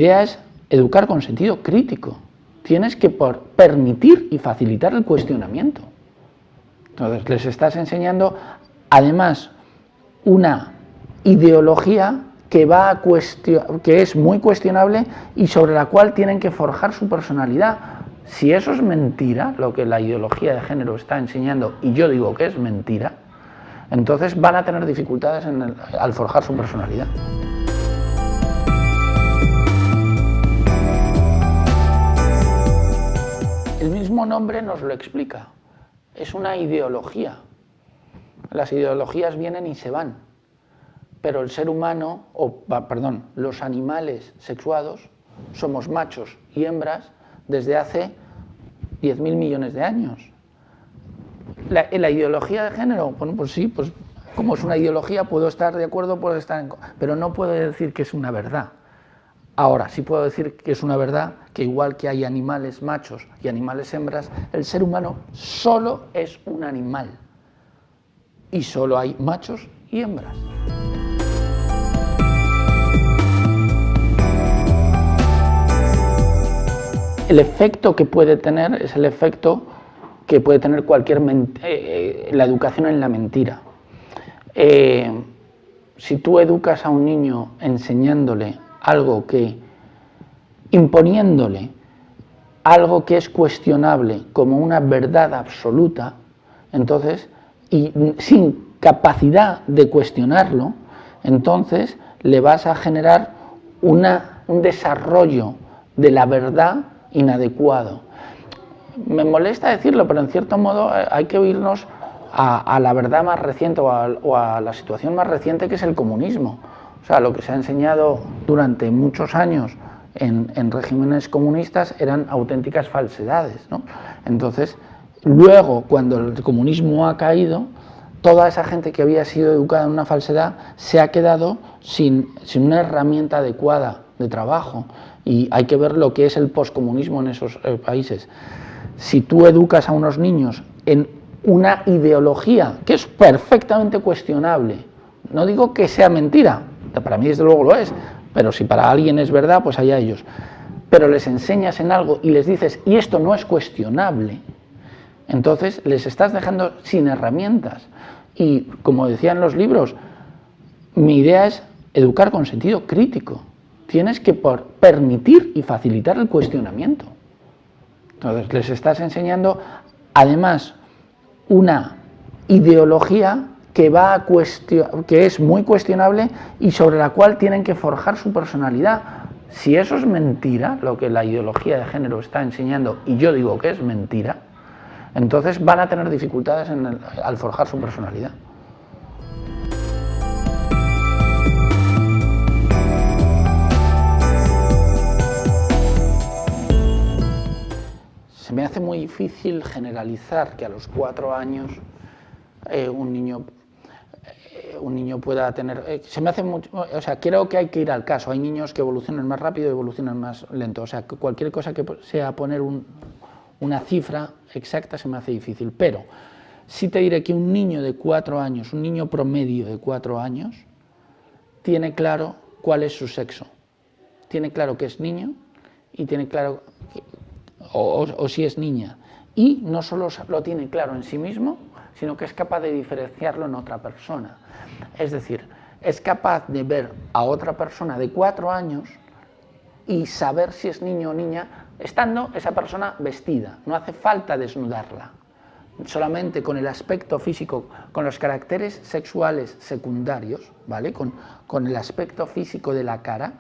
idea es educar con sentido crítico. Tienes que permitir y facilitar el cuestionamiento. Entonces, les estás enseñando, además, una ideología que es muy cuestionable y sobre la cual tienen que forjar su personalidad. Si eso es mentira, lo que la ideología de género está enseñando, y yo digo que es mentira, entonces van a tener dificultades al forjar su personalidad. El mismo nombre nos lo explica. Es una ideología. Las ideologías vienen y se van. Pero el ser humano, los animales sexuados, somos machos y hembras desde hace 10.000 millones de años. La ideología de género, bueno, pues sí, pues como es una ideología puedo estar de acuerdo, puedo estar en contra, pero no puedo decir que es una verdad. Ahora, sí puedo decir que es una verdad que igual que hay animales machos y animales hembras, el ser humano solo es un animal. Y solo hay machos y hembras. El efecto que puede tener es el efecto que puede tener la educación en la mentira. Si tú educas a un niño enseñándole algo imponiéndole algo que es cuestionable como una verdad absoluta, entonces, y sin capacidad de cuestionarlo, entonces le vas a generar un desarrollo de la verdad inadecuado. Me molesta decirlo, pero en cierto modo hay que irnos a la verdad más reciente o a la situación más reciente, que es el comunismo. O sea, lo que se ha enseñado durante muchos años en regímenes comunistas eran auténticas falsedades, ¿no? Entonces, luego, cuando el comunismo ha caído, toda esa gente que había sido educada en una falsedad se ha quedado sin una herramienta adecuada de trabajo. Y hay que ver lo que es el poscomunismo en esos países. Si tú educas a unos niños en una ideología que es perfectamente cuestionable, no digo que sea mentira, para mí desde luego lo es, pero si para alguien es verdad, pues allá ellos, pero les enseñas en algo y les dices, y esto no es cuestionable, entonces les estás dejando sin herramientas. Y como decían los libros, mi idea es educar con sentido crítico. Tienes que permitir y facilitar el cuestionamiento. Entonces, les estás enseñando, además, una ideología que es muy cuestionable y sobre la cual tienen que forjar su personalidad. Si eso es mentira, lo que la ideología de género está enseñando, y yo digo que es mentira, entonces van a tener dificultades al forjar su personalidad. Se me hace muy difícil generalizar que a los 4 años un niño pueda tener... se me hace mucho, o sea, creo que hay que ir al caso. Hay niños que evolucionan más rápido y evolucionan más lento. O sea, cualquier cosa que sea poner una cifra exacta se me hace difícil. Pero sí te diré que un niño de 4 años, un niño promedio de 4 años, tiene claro cuál es su sexo. Tiene claro que es niño y tiene claro... O si es niña, y no solo lo tiene claro en sí mismo, sino que es capaz de diferenciarlo en otra persona. Es decir, es capaz de ver a otra persona de 4 años y saber si es niño o niña, estando esa persona vestida. No hace falta desnudarla. Solamente con el aspecto físico, con los caracteres sexuales secundarios, ¿vale? Con el aspecto físico de la cara,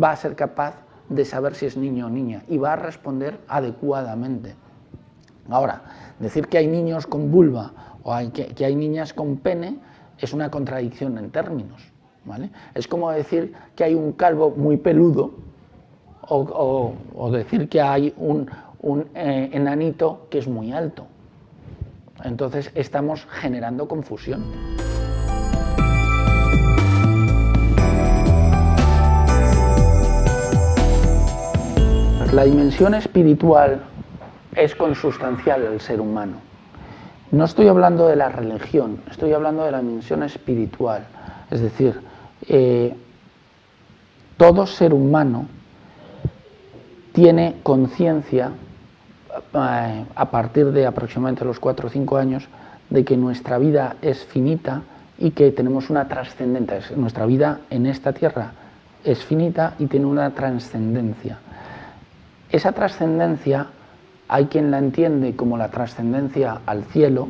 va a ser capaz de saber si es niño o niña y va a responder adecuadamente. Ahora, decir que hay niños con vulva o que hay niñas con pene es una contradicción en términos, ¿vale? Es como decir que hay un calvo muy peludo o decir que hay un enanito que es muy alto. Entonces estamos generando confusión. La dimensión espiritual es consustancial al ser humano. No estoy hablando de la religión, estoy hablando de la dimensión espiritual. Es decir, todo ser humano tiene conciencia a partir de aproximadamente los 4 o 5 años de que nuestra vida es finita y que tenemos una trascendencia. Nuestra vida en esta tierra es finita y tiene una trascendencia. Esa trascendencia hay quien la entiende como la trascendencia al cielo,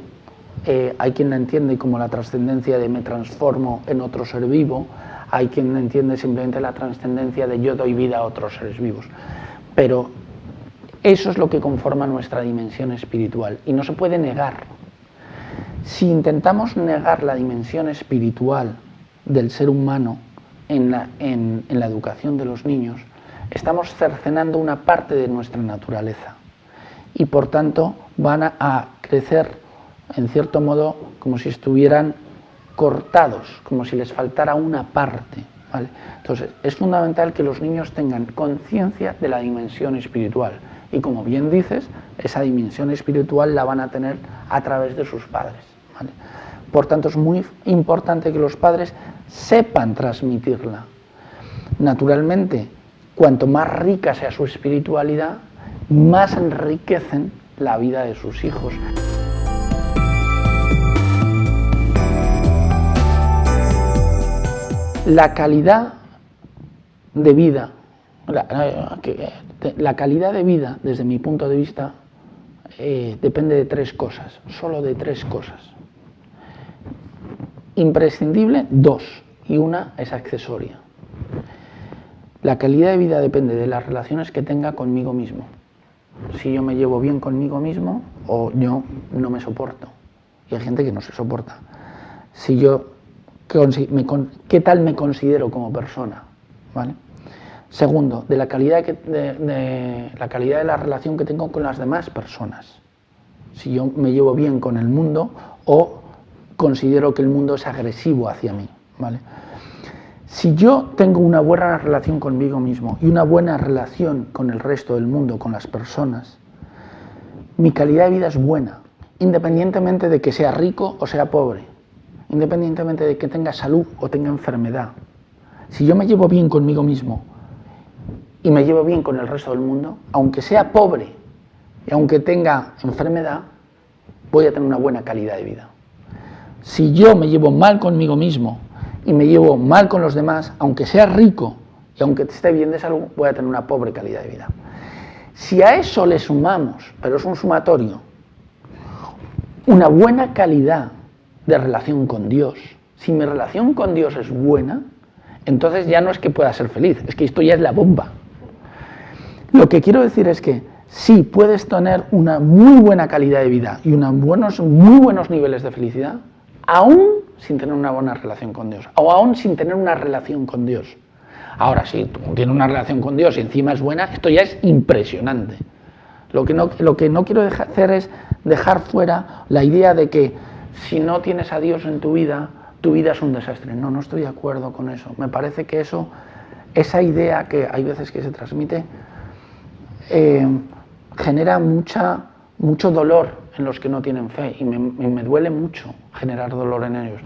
hay quien la entiende como la trascendencia de me transformo en otro ser vivo, hay quien la entiende simplemente la trascendencia de yo doy vida a otros seres vivos. Pero eso es lo que conforma nuestra dimensión espiritual y no se puede negar. Si intentamos negar la dimensión espiritual del ser humano en la educación de los niños, estamos cercenando una parte de nuestra naturaleza y por tanto van a crecer en cierto modo como si estuvieran cortados, como si les faltara una parte, ¿vale? Entonces es fundamental que los niños tengan conciencia de la dimensión espiritual y, como bien dices, esa dimensión espiritual la van a tener a través de sus padres, ¿vale? Por tanto es muy importante que los padres sepan transmitirla. Naturalmente, cuanto más rica sea su espiritualidad, más enriquecen la vida de sus hijos. La calidad de vida, la calidad de vida, desde mi punto de vista, depende de 3 cosas, solo de 3 cosas. Imprescindible, 2, y una es accesoria. La calidad de vida depende de las relaciones que tenga conmigo mismo. Si yo me llevo bien conmigo mismo o yo no me soporto. Y hay gente que no se soporta. Si yo, ¿qué tal me considero como persona? ¿Vale? Segundo, de la calidad de la relación que tengo con las demás personas. Si yo me llevo bien con el mundo o considero que el mundo es agresivo hacia mí, ¿vale? Si yo tengo una buena relación conmigo mismo y una buena relación con el resto del mundo, con las personas, mi calidad de vida es buena, independientemente de que sea rico o sea pobre, independientemente de que tenga salud o tenga enfermedad. Si yo me llevo bien conmigo mismo y me llevo bien con el resto del mundo, aunque sea pobre y aunque tenga enfermedad, voy a tener una buena calidad de vida. Si yo me llevo mal conmigo mismo y me llevo mal con los demás, aunque sea rico y aunque esté bien de salud, voy a tener una pobre calidad de vida. Si a eso le sumamos, pero es un sumatorio, una buena calidad de relación con Dios, si mi relación con Dios es buena, entonces ya no es que pueda ser feliz, es que esto ya es la bomba. Lo que quiero decir es que sí puedes tener una muy buena calidad de vida y muy buenos niveles de felicidad, aún sin tener una buena relación con Dios, o aún sin tener una relación con Dios. Ahora, si tú tienes una relación con Dios y encima es buena, esto ya es impresionante. Lo que no quiero hacer es dejar fuera la idea de que si no tienes a Dios en tu vida es un desastre. No, no estoy de acuerdo con eso. Me parece que esa idea que hay veces que se transmite, genera mucho dolor en los que no tienen fe y me duele mucho generar dolor en ellos.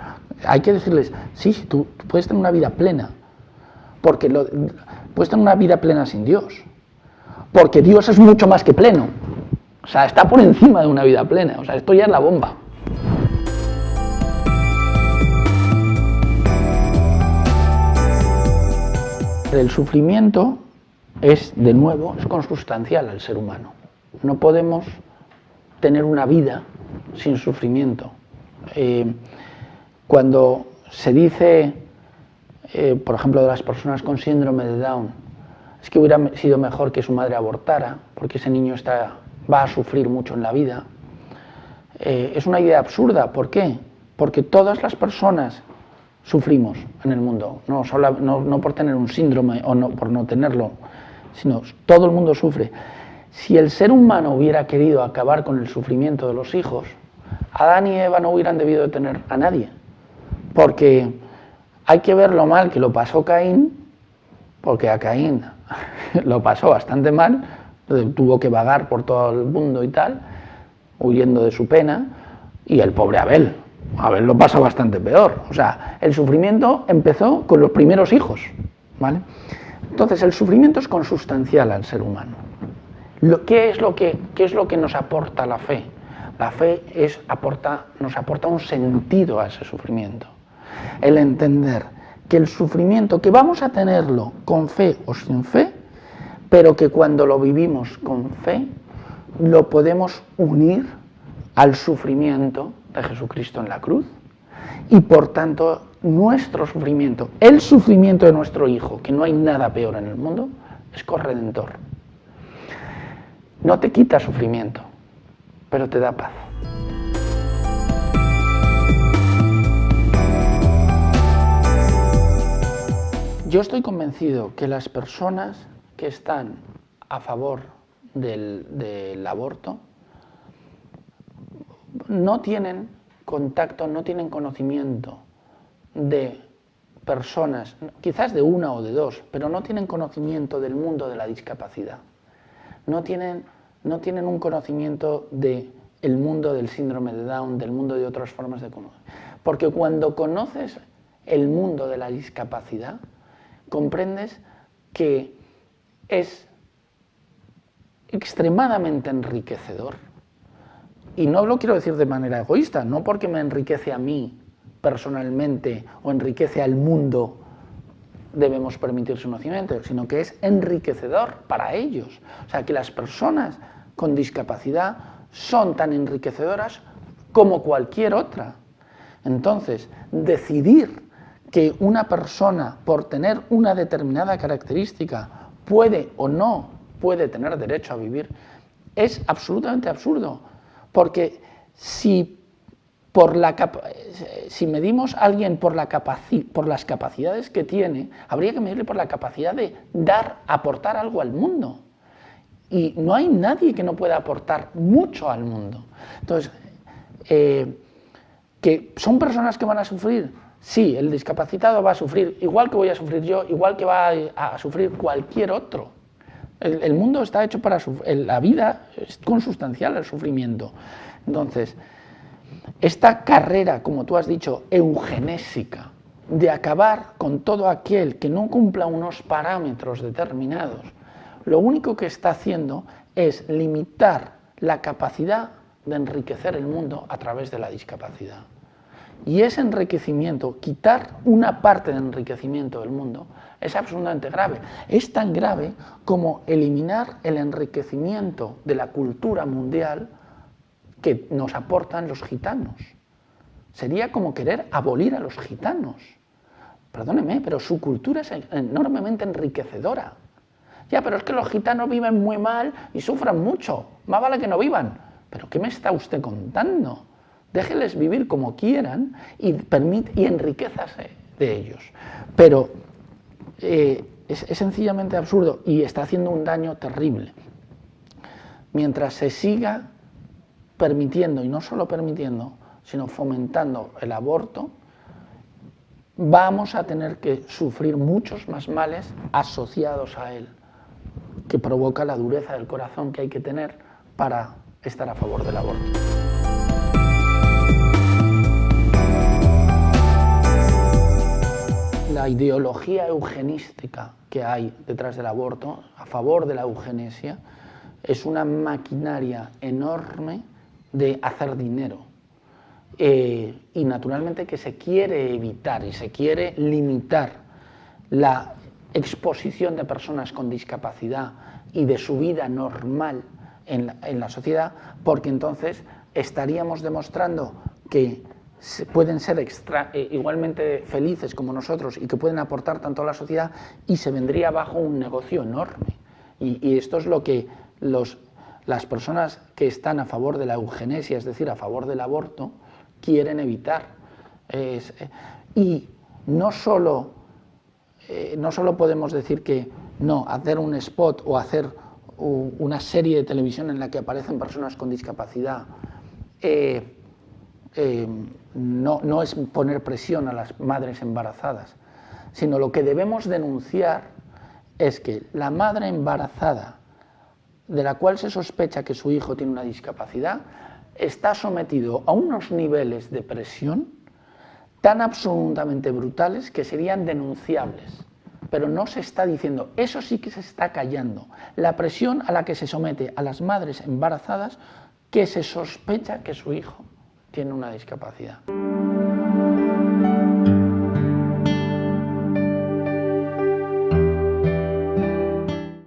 Hay que decirles, sí, tú puedes tener una vida plena, porque puedes tener una vida plena sin Dios, porque Dios es mucho más que pleno, o sea, está por encima de una vida plena, o sea, esto ya es la bomba. El sufrimiento es consustancial al ser humano. No podemos tener una vida sin sufrimiento. Cuando se dice, por ejemplo, de las personas con síndrome de Down, es que hubiera sido mejor que su madre abortara, porque ese niño va a sufrir mucho en la vida. Es una idea absurda. ¿Por qué? Porque todas las personas sufrimos en el mundo, no por tener un síndrome o no por no tenerlo, sino todo el mundo sufre. Si el ser humano hubiera querido acabar con el sufrimiento de los hijos, Adán y Eva no hubieran debido de tener a nadie, porque hay que ver lo mal que lo pasó Caín, porque a Caín lo pasó bastante mal, tuvo que vagar por todo el mundo y tal, huyendo de su pena, y el pobre Abel lo pasó bastante peor. O sea, el sufrimiento empezó con los primeros hijos, ¿vale? Entonces, el sufrimiento es consustancial al ser humano. ¿Qué es lo que nos aporta la fe? La fe nos aporta un sentido a ese sufrimiento. El entender que el sufrimiento, que vamos a tenerlo con fe o sin fe, pero que cuando lo vivimos con fe, lo podemos unir al sufrimiento de Jesucristo en la cruz, y por tanto nuestro sufrimiento, el sufrimiento de nuestro Hijo, que no hay nada peor en el mundo, es corredentor. No te quita sufrimiento, pero te da paz. Yo estoy convencido que las personas que están a favor del aborto no tienen contacto, no tienen conocimiento de personas, quizás de una o de dos, pero no tienen conocimiento del mundo de la discapacidad. No tienen un conocimiento del mundo del síndrome de Down, del mundo de otras formas de conocer. Porque cuando conoces el mundo de la discapacidad, comprendes que es extremadamente enriquecedor. Y no lo quiero decir de manera egoísta, no porque me enriquece a mí personalmente o enriquece al mundo debemos permitir su nacimiento, sino que es enriquecedor para ellos. O sea, que las personas con discapacidad son tan enriquecedoras como cualquier otra. Entonces, decidir que una persona, por tener una determinada característica, puede o no puede tener derecho a vivir, es absolutamente absurdo. Porque si medimos a alguien por las capacidades que tiene, habría que medirle por la capacidad de aportar algo al mundo. Y no hay nadie que no pueda aportar mucho al mundo. Entonces, ¿que son personas que van a sufrir? Sí, el discapacitado va a sufrir, igual que voy a sufrir yo, igual que va a sufrir cualquier otro. El mundo está hecho para sufrir, la vida es consustancial al sufrimiento. Entonces, esta carrera, como tú has dicho, eugenésica, de acabar con todo aquel que no cumpla unos parámetros determinados, lo único que está haciendo es limitar la capacidad de enriquecer el mundo a través de la discapacidad. Y ese enriquecimiento, quitar una parte del enriquecimiento del mundo, es absolutamente grave. Es tan grave como eliminar el enriquecimiento de la cultura mundial que nos aportan los gitanos. Sería como querer abolir a los gitanos. Perdóneme, pero su cultura es enormemente enriquecedora. Ya, pero es que los gitanos viven muy mal y sufran mucho. Más vale que no vivan. ¿Pero qué me está usted contando? Déjeles vivir como quieran y enriquézase de ellos. Pero es sencillamente absurdo y está haciendo un daño terrible. Mientras se siga permitiendo, y no solo permitiendo, sino fomentando el aborto, vamos a tener que sufrir muchos más males asociados a él, que provoca la dureza del corazón que hay que tener para estar a favor del aborto. La ideología eugenística que hay detrás del aborto, a favor de la eugenesia, es una maquinaria enorme de hacer dinero. Y naturalmente que se quiere evitar y se quiere limitar la exposición de personas con discapacidad y de su vida normal en la sociedad, porque entonces estaríamos demostrando que pueden ser igualmente felices como nosotros y que pueden aportar tanto a la sociedad, y se vendría abajo un negocio enorme. Y esto es lo que las personas que están a favor de la eugenesia, es decir, a favor del aborto, quieren evitar. Y no solo podemos decir que no, hacer un spot o hacer una serie de televisión en la que aparecen personas con discapacidad no es poner presión a las madres embarazadas, sino lo que debemos denunciar es que la madre embarazada de la cual se sospecha que su hijo tiene una discapacidad está sometido a unos niveles de presión tan absolutamente brutales que serían denunciables pero no se está diciendo, eso sí que se está callando. La presión a la que se somete a las madres embarazadas que se sospecha que su hijo tiene una discapacidad.